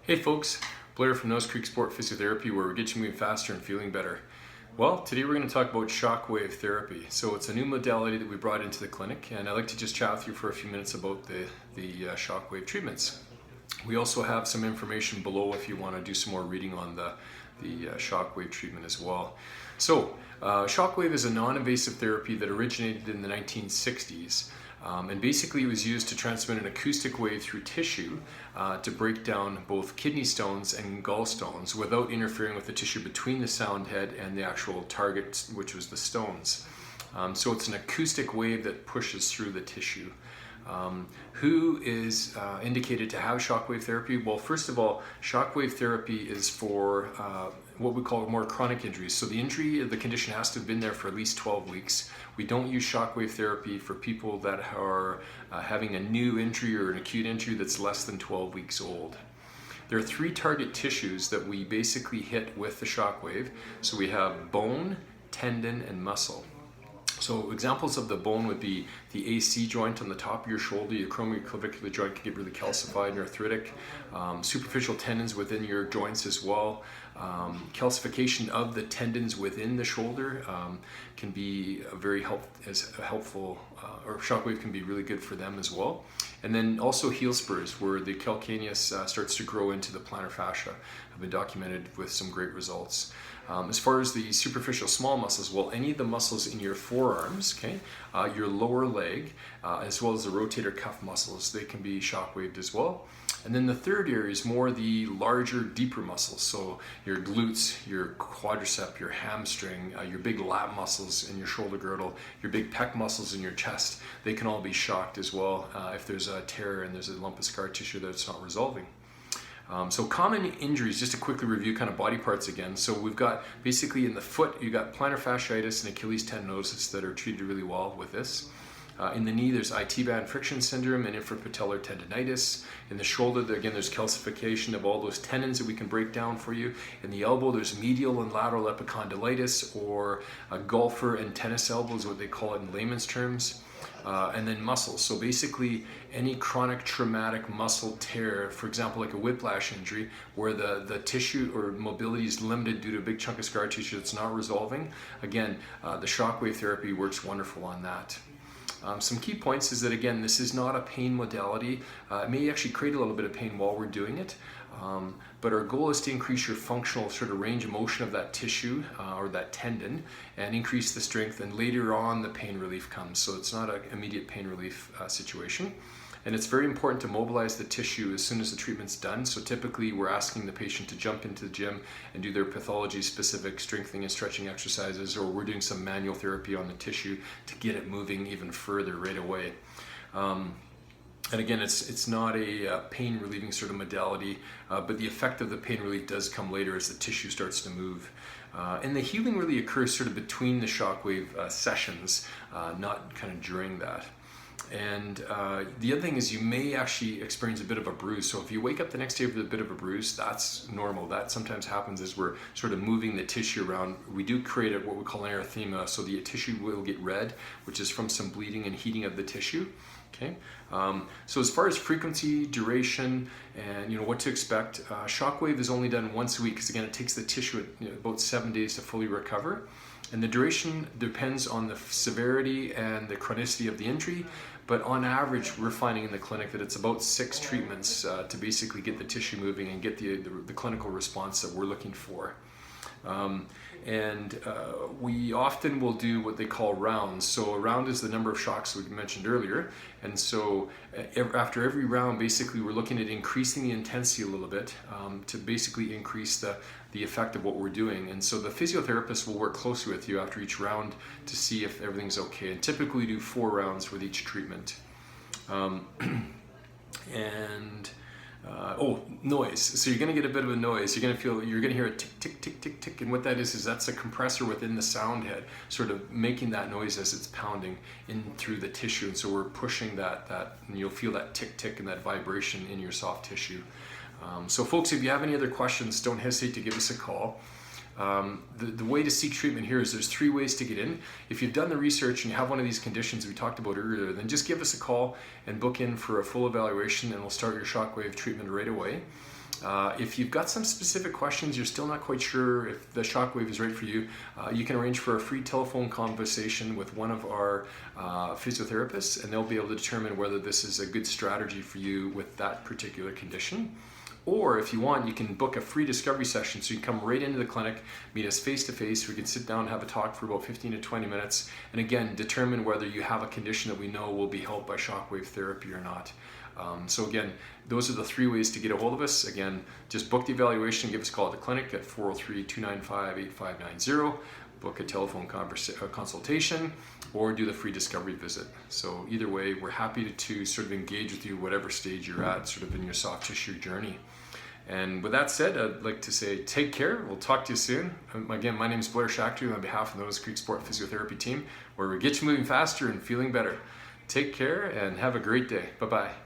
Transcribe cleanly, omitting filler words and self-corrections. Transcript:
Hey folks, Blair from Nose Creek Sport Physiotherapy, where we get you moving faster and feeling better. Well, today we're going to talk about Shockwave Therapy. So it's a new modality that we brought into the clinic, and I'd like to just chat with you for a few minutes about the Shockwave treatments. We also have some information below if you want to do some more reading on the Shockwave treatment as well. So Shockwave is a non-invasive therapy that originated in the 1960s. And basically it was used to transmit an acoustic wave through tissue to break down both kidney stones and gallstones without interfering with the tissue between the sound head and the actual target, which was the stones. So it's an acoustic wave that pushes through the tissue. Who is indicated to have shockwave therapy? Well, first of all, shockwave therapy is for what we call more chronic injuries. So the injury of the condition has to have been there for at least 12 weeks. We don't use shockwave therapy for people that are having a new injury or an acute injury that's less than 12 weeks old. There are three target tissues that we basically hit with the shockwave. So we have bone, tendon, and muscle. So examples of the bone would be the AC joint on the top of your shoulder. Your acromioclavicular joint can get really calcified and arthritic. Superficial tendons within your joints as well. Calcification of the tendons within the shoulder can be very helpful, or shockwave can be really good for them as well. And then also heel spurs, where the calcaneus starts to grow into the plantar fascia, have been documented with some great results. As far as the superficial small muscles, well, any of the muscles in your forearms, okay, your lower leg, as well as the rotator cuff muscles, they can be shockwaved as well. And then the third area is more the larger, deeper muscles. So your glutes, your quadricep, your hamstring, your big lat muscles in your shoulder girdle, your big pec muscles in your chest, they can all be shocked as well if there's a tear and there's a lump of scar tissue that's not resolving. So common injuries, just to quickly review kind of body parts again. So we've got basically in the foot, you've got plantar fasciitis and Achilles tendinosis that are treated really well with this. In the knee, there's IT band friction syndrome and infrapatellar tendinitis. In the shoulder, again, there's calcification of all those tendons that we can break down for you. In the elbow, there's medial and lateral epicondylitis, or a golfer and tennis elbow is what they call it in layman's terms. And then muscles. So basically any chronic traumatic muscle tear, for example, like a whiplash injury, where the tissue or mobility is limited due to a big chunk of scar tissue that's not resolving, again, the shockwave therapy works wonderful on that. Some key points is that, again, this is not a pain modality. It may actually create a little bit of pain while we're doing it, but our goal is to increase your functional sort of range of motion of that tissue or that tendon and increase the strength, and later on the pain relief comes. So it's not an immediate pain relief situation. And it's very important to mobilize the tissue as soon as the treatment's done. So typically we're asking the patient to jump into the gym and do their pathology-specific strengthening and stretching exercises, or we're doing some manual therapy on the tissue to get it moving even further right away. And again, it's not a pain relieving sort of modality, but the effect of the pain relief does come later as the tissue starts to move. And the healing really occurs sort of between the shockwave sessions, not kind of during that. And the other thing is you may actually experience a bit of a bruise. So if you wake up the next day with a bit of a bruise, that's normal. That sometimes happens as we're sort of moving the tissue around. We do create what we call an erythema, so the tissue will get red, which is from some bleeding and heating of the tissue. Okay. So as far as frequency, duration, and what to expect, shockwave is only done once a week, because again, it takes the tissue about 7 days to fully recover. And the duration depends on the severity and the chronicity of the injury, but on average, we're finding in the clinic that it's about 6 treatments to basically get the tissue moving and get the clinical response that we're looking for. We often will do what they call rounds. So a round is the number of shocks we mentioned earlier. And so after every round, basically we're looking at increasing the intensity a little bit to basically increase the effect of what we're doing. And so the physiotherapist will work closely with you after each round to see if everything's okay. And typically we do 4 rounds with each treatment. Noise. So you're going to get a bit of a noise. You're going to hear a tick, tick, tick, tick, tick. And what that is that's a compressor within the sound head, sort of making that noise as it's pounding in through the tissue. And so we're pushing that, and you'll feel that tick, tick, and that vibration in your soft tissue. So folks, if you have any other questions, don't hesitate to give us a call. The way to seek treatment here is there's 3 ways to get in. If you've done the research and you have one of these conditions we talked about earlier, then just give us a call and book in for a full evaluation, and we'll start your shockwave treatment right away. If you've got some specific questions, you're still not quite sure if the Shockwave is right for you, you can arrange for a free telephone conversation with one of our physiotherapists, and they'll be able to determine whether this is a good strategy for you with that particular condition. Or if you want, you can book a free discovery session, so you can come right into the clinic, meet us face to face. We can sit down and have a talk for about 15 to 20 minutes, and again, determine whether you have a condition that we know will be helped by Shockwave Therapy or not. So again, those are the three ways to get a hold of us. Again, just book the evaluation, give us a call at the clinic at 403-295-8590, book a telephone consultation, or do the free discovery visit. So either way, we're happy to sort of engage with you whatever stage you're at sort of in your soft tissue journey. And with that said, I'd like to say take care. We'll talk to you soon. Again, my name is Blair Shockwave on behalf of the Nose Creek Sport Physiotherapy team, where we get you moving faster and feeling better. Take care and have a great day. Bye-bye.